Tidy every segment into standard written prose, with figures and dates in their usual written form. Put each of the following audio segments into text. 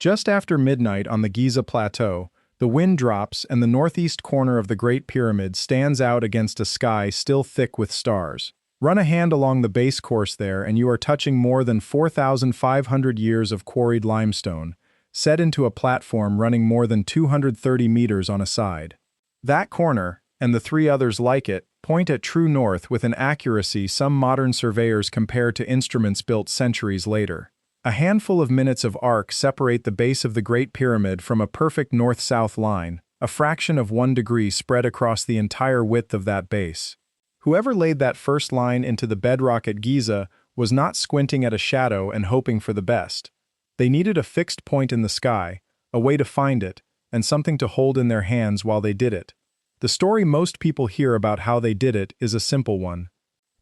Just after midnight on the Giza Plateau, the wind drops and the northeast corner of the Great Pyramid stands out against a sky still thick with stars. Run a hand along the base course there and you are touching more than 4,500 years of quarried limestone, set into a platform running more than 230 meters on a side. That corner, and the three others like it, point at true north with an accuracy some modern surveyors compare to instruments built centuries later. A handful of minutes of arc separate the base of the Great Pyramid from a perfect north-south line, a fraction of 1 degree spread across the entire width of that base. Whoever laid that first line into the bedrock at Giza was not squinting at a shadow and hoping for the best. They needed a fixed point in the sky, a way to find it, and something to hold in their hands while they did it. The story most people hear about how they did it is a simple one.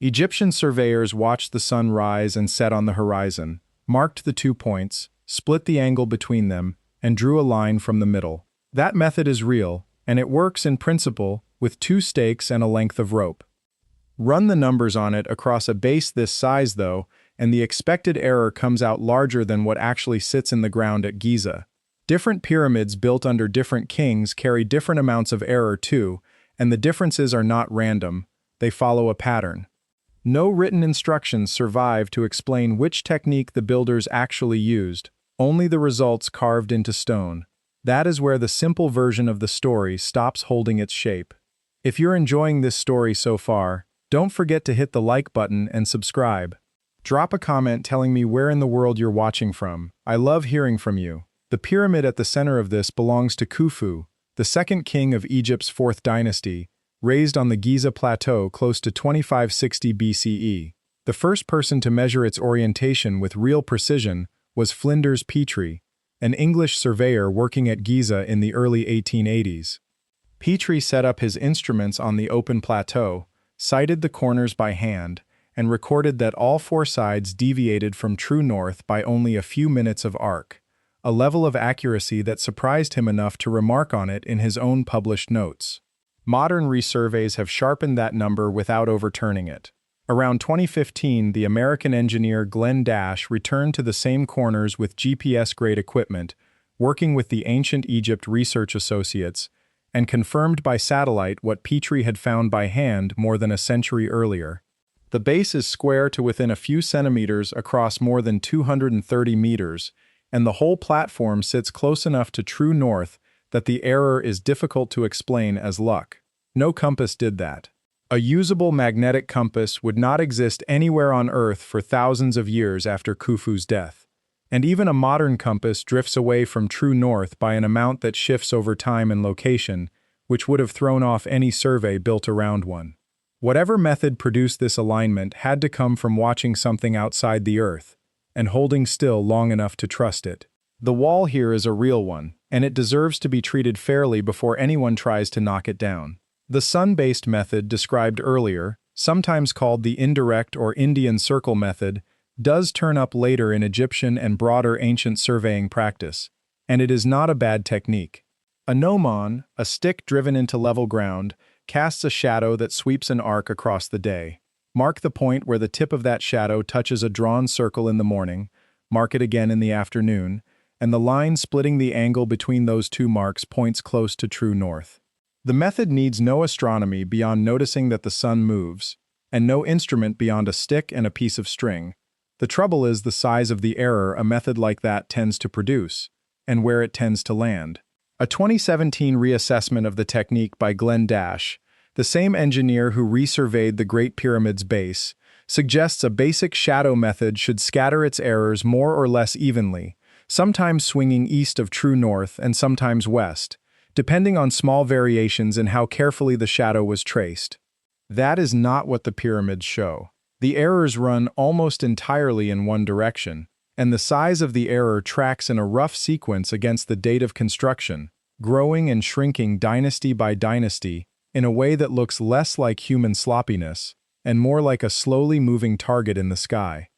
Egyptian surveyors watched the sun rise and set on the horizon, marked the 2 points, split the angle between them, and drew a line from the middle. That method is real, and it works in principle with 2 stakes and a length of rope. Run the numbers on it across a base this size though, and the expected error comes out larger than what actually sits in the ground at Giza. Different pyramids built under different kings carry different amounts of error too, and the differences are not random, they follow a pattern. No written instructions survive to explain which technique the builders actually used, only the results carved into stone. That is where the simple version of the story stops holding its shape. If you're enjoying this story so far, don't forget to hit the like button and subscribe. Drop a comment telling me where in the world you're watching from. I love hearing from you. The pyramid at the center of this belongs to Khufu, the second king of Egypt's 4th dynasty, raised on the Giza Plateau close to 2560 BCE. The first person to measure its orientation with real precision was Flinders Petrie, an English surveyor working at Giza in the early 1880s. Petrie set up his instruments on the open plateau, sighted the corners by hand, and recorded that all 4 sides deviated from true north by only a few minutes of arc, a level of accuracy that surprised him enough to remark on it in his own published notes. Modern resurveys have sharpened that number without overturning it. Around 2015, the American engineer Glenn Dash returned to the same corners with GPS-grade equipment, working with the Ancient Egypt Research Associates, and confirmed by satellite what Petrie had found by hand more than a century earlier. The base is square to within a few centimeters across more than 230 meters, and the whole platform sits close enough to true north that the error is difficult to explain as luck. No compass did that. A usable magnetic compass would not exist anywhere on Earth for thousands of years after Khufu's death. And even a modern compass drifts away from true north by an amount that shifts over time and location, which would have thrown off any survey built around one. Whatever method produced this alignment had to come from watching something outside the Earth, and holding still long enough to trust it. The wall here is a real one, and it deserves to be treated fairly before anyone tries to knock it down. The sun-based method described earlier, sometimes called the indirect or Indian circle method, does turn up later in Egyptian and broader ancient surveying practice, and it is not a bad technique. A gnomon, a stick driven into level ground, casts a shadow that sweeps an arc across the day. Mark the point where the tip of that shadow touches a drawn circle in the morning, mark it again in the afternoon, and the line splitting the angle between those 2 marks points close to true north. The method needs no astronomy beyond noticing that the sun moves, and no instrument beyond a stick and a piece of string. The trouble is the size of the error a method like that tends to produce, and where it tends to land. A 2017 reassessment of the technique by Glenn Dash, the same engineer who resurveyed the Great Pyramid's base, suggests a basic shadow method should scatter its errors more or less evenly, sometimes swinging east of true north and sometimes west, depending on small variations in how carefully the shadow was traced. That is not what the pyramids show. The errors run almost entirely in one direction, and the size of the error tracks in a rough sequence against the date of construction, growing and shrinking dynasty by dynasty in a way that looks less like human sloppiness and more like a slowly moving target in the sky.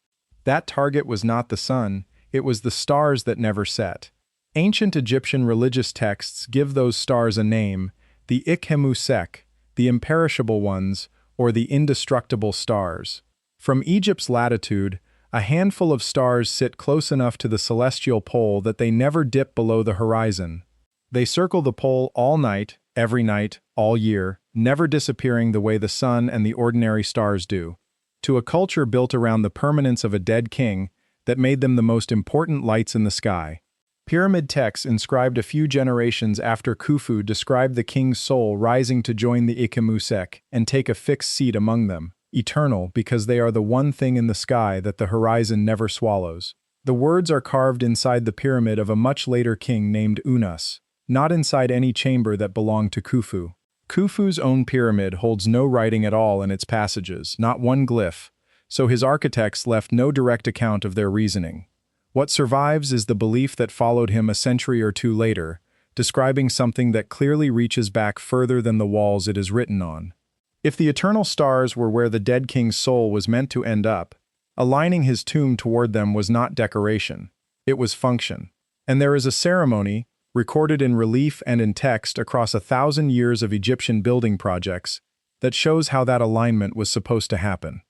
That target was not the sun, it was the stars that never set. Ancient Egyptian religious texts give those stars a name, the ikhemu-sek, the imperishable ones, or the indestructible stars. From Egypt's latitude, A handful of stars sit close enough to the celestial pole that they never dip below the horizon. They circle the pole all night, every night, all year, never disappearing the way the sun and the ordinary stars do. To a culture built around the permanence of a dead king, that made them the most important lights in the sky. Pyramid texts inscribed a few generations after Khufu described the king's soul rising to join the ikhemu-sek and take a fixed seat among them, eternal because they are the one thing in the sky that the horizon never swallows. The words are carved inside the pyramid of a much later king named Unas, not inside any chamber that belonged to Khufu. Khufu's own pyramid holds no writing at all in its passages, not one glyph, so his architects left no direct account of their reasoning. What survives is the belief that followed him a century or two later, describing something that clearly reaches back further than the walls it is written on. If the eternal stars were where the dead king's soul was meant to end up, aligning his tomb toward them was not decoration, it was function. And there is a ceremony, recorded in relief and in text across 1,000 years of Egyptian building projects, that shows how that alignment was supposed to happen.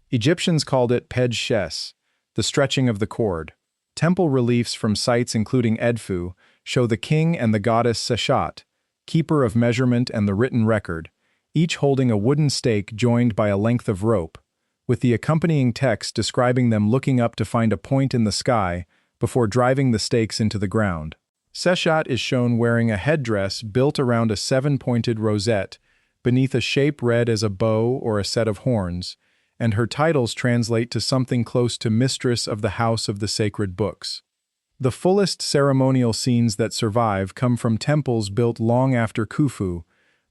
Egyptians called it Pedj Shes, the stretching of the cord. Temple reliefs from sites including Edfu show the king and the goddess Seshat, keeper of measurement and the written record, each holding a wooden stake joined by a length of rope, with the accompanying text describing them looking up to find a point in the sky before driving the stakes into the ground. Seshat is shown wearing a headdress built around a seven-pointed rosette beneath a shape read as a bow or a set of horns, and her titles translate to something close to Mistress of the House of the Sacred Books. The fullest ceremonial scenes that survive come from temples built long after Khufu,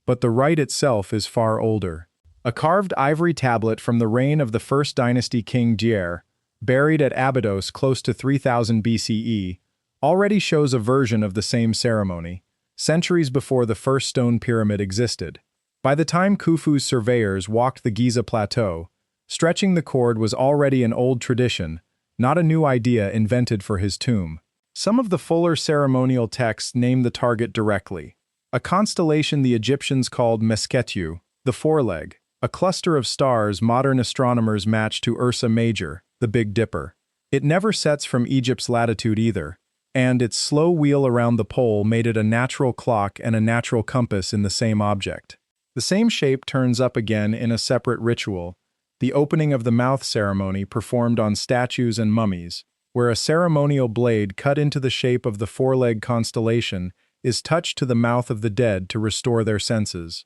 but the rite itself is far older. A carved ivory tablet from the reign of the first dynasty king Giza, buried at Abydos close to 3000 BCE, already shows a version of the same ceremony, centuries before the first stone pyramid existed. By the time Khufu's surveyors walked the Giza Plateau, stretching the cord was already an old tradition, not a new idea invented for his tomb. Some of the fuller ceremonial texts name the target directly. A constellation the Egyptians called Merkhet, the foreleg, a cluster of stars modern astronomers match to Ursa Major, the Big Dipper. It never sets from Egypt's latitude either, and its slow wheel around the pole made it a natural clock and a natural compass in the same object. The same shape turns up again in a separate ritual, the opening of the mouth ceremony performed on statues and mummies, where a ceremonial blade cut into the shape of the foreleg constellation is touched to the mouth of the dead to restore their senses.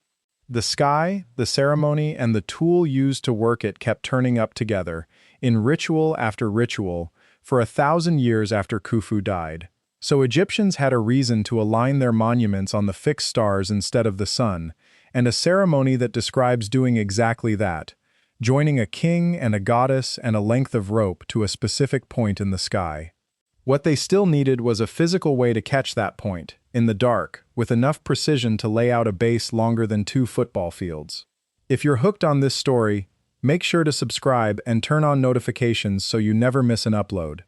The sky, the ceremony, and the tool used to work it kept turning up together, in ritual after ritual, for 1,000 years after Khufu died. So Egyptians had a reason to align their monuments on the fixed stars instead of the sun, and a ceremony that describes doing exactly that, joining a king and a goddess and a length of rope to a specific point in the sky. What they still needed was a physical way to catch that point, in the dark, with enough precision to lay out a base longer than 2 football fields. If you're hooked on this story, make sure to subscribe and turn on notifications so you never miss an upload.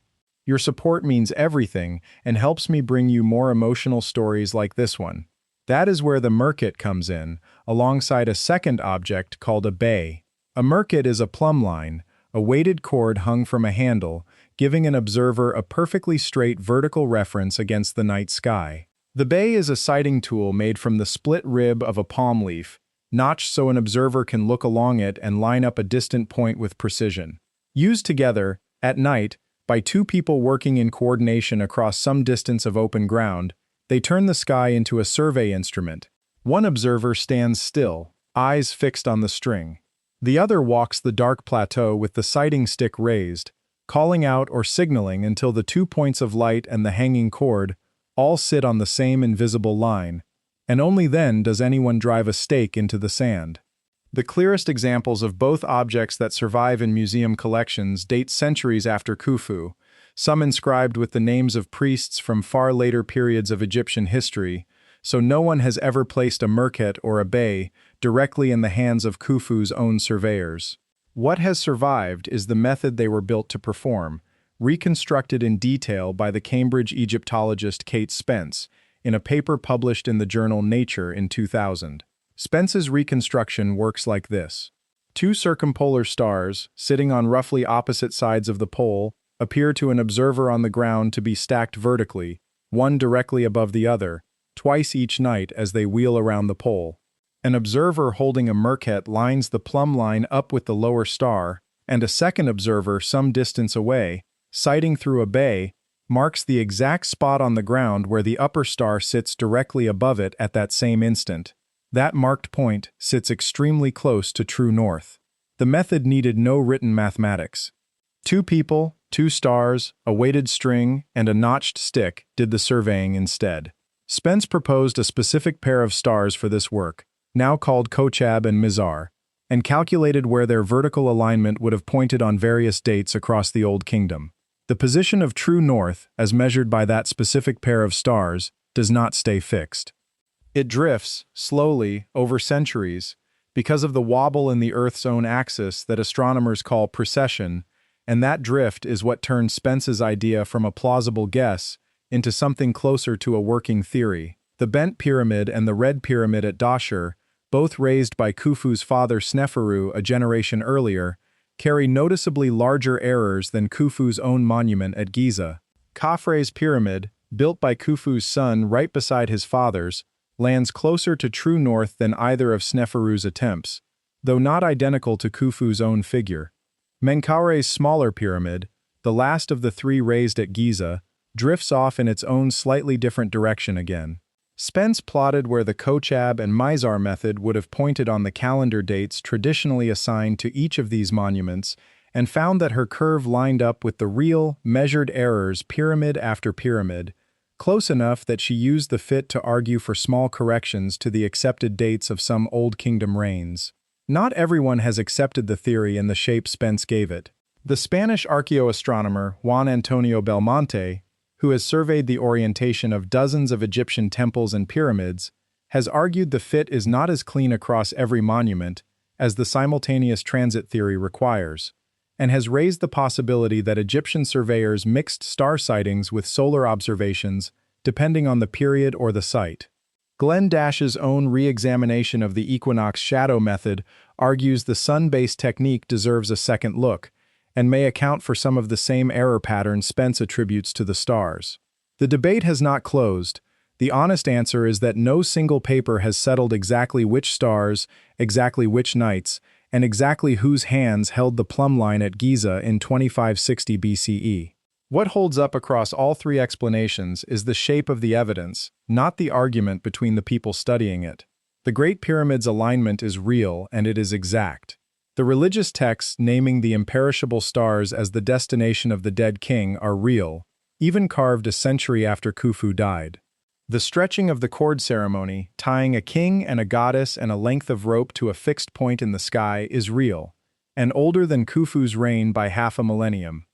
Your support means everything and helps me bring you more emotional stories like this one. That is where the Merkhet comes in, alongside a second object called a bay. A Merkhet is a plumb line, a weighted cord hung from a handle, giving an observer a perfectly straight vertical reference against the night sky. The bay is a sighting tool made from the split rib of a palm leaf, notched so an observer can look along it and line up a distant point with precision. Used together, at night, by 2 people working in coordination across some distance of open ground, they turn the sky into a survey instrument. One observer stands still, eyes fixed on the string. The other walks the dark plateau with the sighting stick raised, calling out or signaling until the 2 points of light and the hanging cord all sit on the same invisible line, and only then does anyone drive a stake into the sand. The clearest examples of both objects that survive in museum collections date centuries after Khufu, some inscribed with the names of priests from far later periods of Egyptian history, so no one has ever placed a Merkhet or a bay directly in the hands of Khufu's own surveyors. What has survived is the method they were built to perform, reconstructed in detail by the Cambridge Egyptologist Kate Spence in a paper published in the journal Nature in 2000. Spence's reconstruction works like this. Two circumpolar stars, sitting on roughly opposite sides of the pole, appear to an observer on the ground to be stacked vertically, one directly above the other, twice each night as they wheel around the pole. An observer holding a Merkhet lines the plumb line up with the lower star, and a second observer some distance away, sighting through a bay, marks the exact spot on the ground where the upper star sits directly above it at that same instant. That marked point sits extremely close to true north. The method needed no written mathematics. Two people, two stars, a weighted string, and a notched stick did the surveying instead. Spence proposed a specific pair of stars for this work, now called Kochab and Mizar, and calculated where their vertical alignment would have pointed on various dates across the Old Kingdom. The position of true north, as measured by that specific pair of stars, does not stay fixed. It drifts, slowly, over centuries, because of the wobble in the Earth's own axis that astronomers call precession, and that drift is what turned Spence's idea from a plausible guess into something closer to a working theory. The bent pyramid and the red pyramid at Dashur, both raised by Khufu's father Sneferu a generation earlier, carry noticeably larger errors than Khufu's own monument at Giza. Khafre's pyramid, built by Khufu's son right beside his father's, lands closer to true north than either of Sneferu's attempts, though not identical to Khufu's own figure. Menkare's smaller pyramid, the last of the three raised at Giza, drifts off in its own slightly different direction again. Spence plotted where the Kochab and Mizar method would have pointed on the calendar dates traditionally assigned to each of these monuments, and found that her curve lined up with the real, measured errors pyramid after pyramid, close enough that she used the fit to argue for small corrections to the accepted dates of some Old Kingdom reigns. Not everyone has accepted the theory in the shape Spence gave it. The Spanish archaeoastronomer Juan Antonio Belmonte, who has surveyed the orientation of dozens of Egyptian temples and pyramids, has argued the fit is not as clean across every monument as the simultaneous transit theory requires, and has raised the possibility that Egyptian surveyors mixed star sightings with solar observations depending on the period or the site. Glenn Dash's own re-examination of the equinox shadow method argues the sun-based technique deserves a second look, and may account for some of the same error patterns Spence attributes to the stars. The debate has not closed. The honest answer is that no single paper has settled exactly which stars, exactly which nights, and exactly whose hands held the plumb line at Giza in 2560 BCE. What holds up across all three explanations is the shape of the evidence, not the argument between the people studying it. The Great Pyramid's alignment is real and it is exact. The religious texts naming the Imperishable Stars as the destination of the dead king are real, even carved a century after Khufu died. The stretching of the cord ceremony, tying a king and a goddess and a length of rope to a fixed point in the sky, is real, and older than Khufu's reign by half a millennium.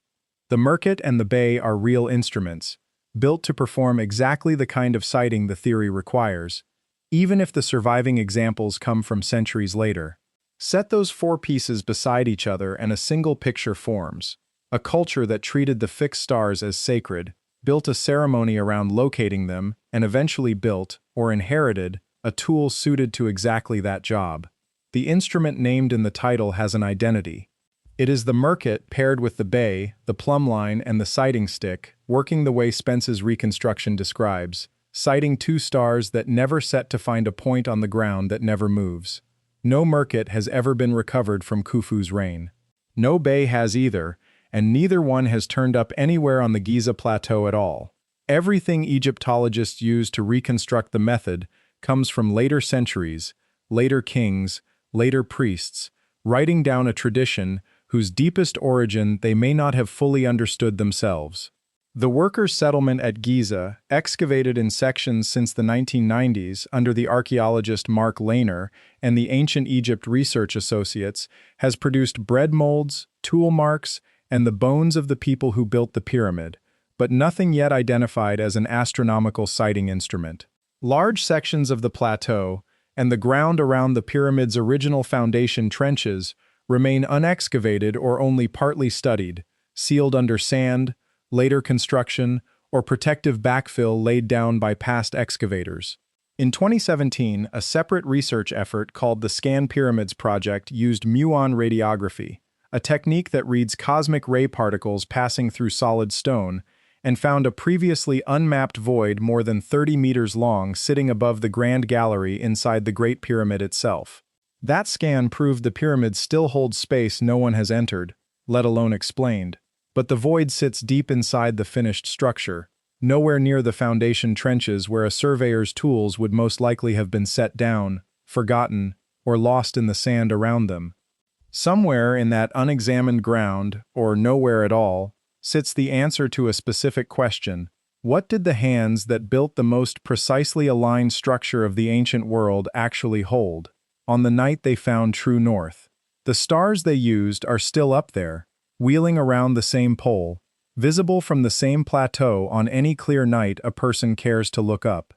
The Merkhet and the bay are real instruments, built to perform exactly the kind of sighting the theory requires, even if the surviving examples come from centuries later. Set those four pieces beside each other and a single picture forms. A culture that treated the fixed stars as sacred, built a ceremony around locating them, and eventually built, or inherited, a tool suited to exactly that job. The instrument named in the title has an identity. It is the Merkhet paired with the bay, the plumb line, and the sighting stick, working the way Spence's reconstruction describes, sighting two stars that never set to find a point on the ground that never moves. No Merkhet has ever been recovered from Khufu's reign. No bay has either, and neither one has turned up anywhere on the Giza Plateau at all. Everything Egyptologists use to reconstruct the method comes from later centuries, later kings, later priests, writing down a tradition whose deepest origin they may not have fully understood themselves. The workers' settlement at Giza, excavated in sections since the 1990s under the archaeologist Mark Lehner and the Ancient Egypt Research Associates, has produced bread molds, tool marks, and the bones of the people who built the pyramid, but nothing yet identified as an astronomical sighting instrument. Large sections of the plateau, and the ground around the pyramid's original foundation trenches, remain unexcavated or only partly studied, sealed under sand, later construction, or protective backfill laid down by past excavators. In 2017, a separate research effort called the Scan Pyramids Project used muon radiography, a technique that reads cosmic ray particles passing through solid stone, and found a previously unmapped void more than 30 meters long sitting above the Grand Gallery inside the Great Pyramid itself. That scan proved the pyramid still holds space no one has entered, let alone explained, but the void sits deep inside the finished structure, nowhere near the foundation trenches where a surveyor's tools would most likely have been set down, forgotten, or lost in the sand around them. Somewhere in that unexamined ground, or nowhere at all, sits the answer to a specific question: what did the hands that built the most precisely aligned structure of the ancient world actually hold on the night they found true north? The stars they used are still up there, wheeling around the same pole, visible from the same plateau on any clear night a person cares to look up.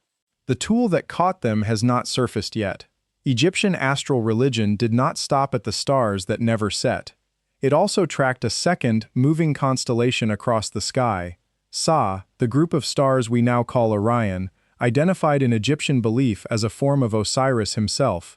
The tool that caught them has not surfaced yet. Egyptian astral religion did not stop at the stars that never set. It also tracked a second, moving constellation across the sky. Sa, the group of stars we now call Orion, identified in Egyptian belief as a form of Osiris himself.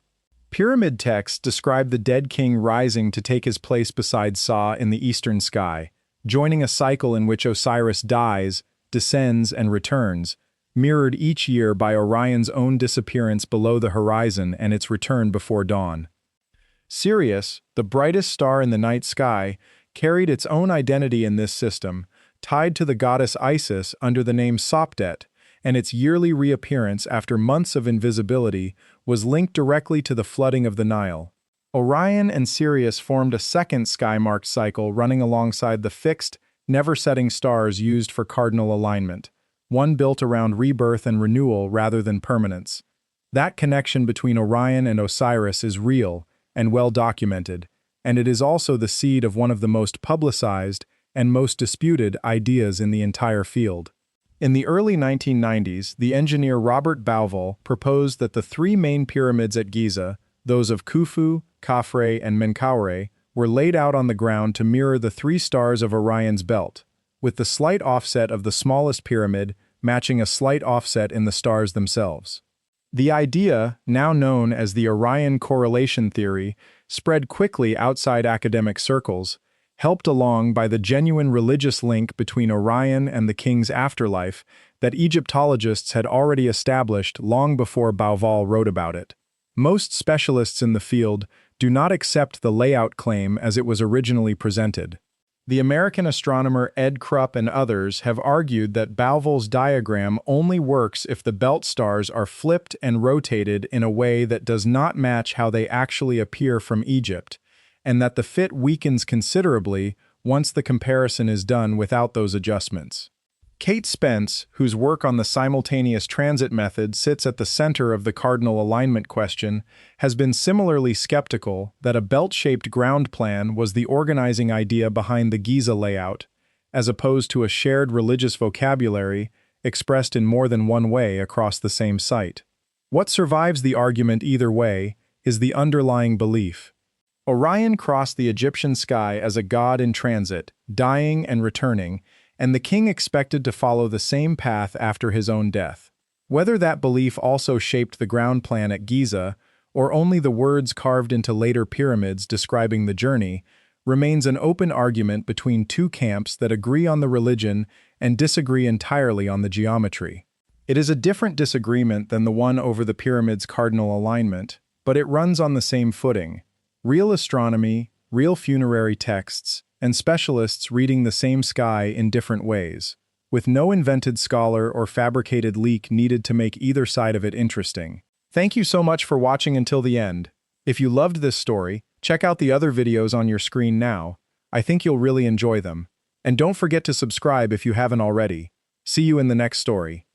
Pyramid texts describe the dead king rising to take his place beside Sa in the eastern sky, joining a cycle in which Osiris dies, descends, and returns, mirrored each year by Orion's own disappearance below the horizon and its return before dawn. Sirius, the brightest star in the night sky, carried its own identity in this system, tied to the goddess Isis under the name Sopdet, and its yearly reappearance after months of invisibility was linked directly to the flooding of the Nile. Orion and Sirius formed a second sky-marked cycle running alongside the fixed, never-setting stars used for cardinal alignment, one built around rebirth and renewal rather than permanence. That connection between Orion and Osiris is real and well documented, and it is also the seed of one of the most publicized and most disputed ideas in the entire field. In the early 1990s, the engineer Robert Bauval proposed that the three main pyramids at Giza, those of Khufu, Khafre, and Menkaure, were laid out on the ground to mirror the three stars of Orion's belt, with the slight offset of the smallest pyramid matching a slight offset in the stars themselves. The idea, now known as the Orion correlation theory, spread quickly outside academic circles, helped along by the genuine religious link between Orion and the king's afterlife that Egyptologists had already established long before Bauval wrote about it. Most specialists in the field do not accept the layout claim as it was originally presented. The American astronomer Ed Krupp and others have argued that Bauval's diagram only works if the belt stars are flipped and rotated in a way that does not match how they actually appear from Egypt, and that the fit weakens considerably once the comparison is done without those adjustments. Kate Spence, whose work on the simultaneous transit method sits at the center of the cardinal alignment question, has been similarly skeptical that a belt-shaped ground plan was the organizing idea behind the Giza layout, as opposed to a shared religious vocabulary expressed in more than one way across the same site. What survives the argument either way is the underlying belief. Orion crossed the Egyptian sky as a god in transit, dying and returning, and the king expected to follow the same path after his own death. Whether that belief also shaped the ground plan at Giza, or only the words carved into later pyramids describing the journey, remains an open argument between two camps that agree on the religion and disagree entirely on the geometry. It is a different disagreement than the one over the pyramid's cardinal alignment, but it runs on the same footing. Real astronomy, real funerary texts, and specialists reading the same sky in different ways, with no invented scholar or fabricated leak needed to make either side of it interesting. Thank you so much for watching until the end. If you loved this story, check out the other videos on your screen now. I think you'll really enjoy them. And don't forget to subscribe if you haven't already. See you in the next story.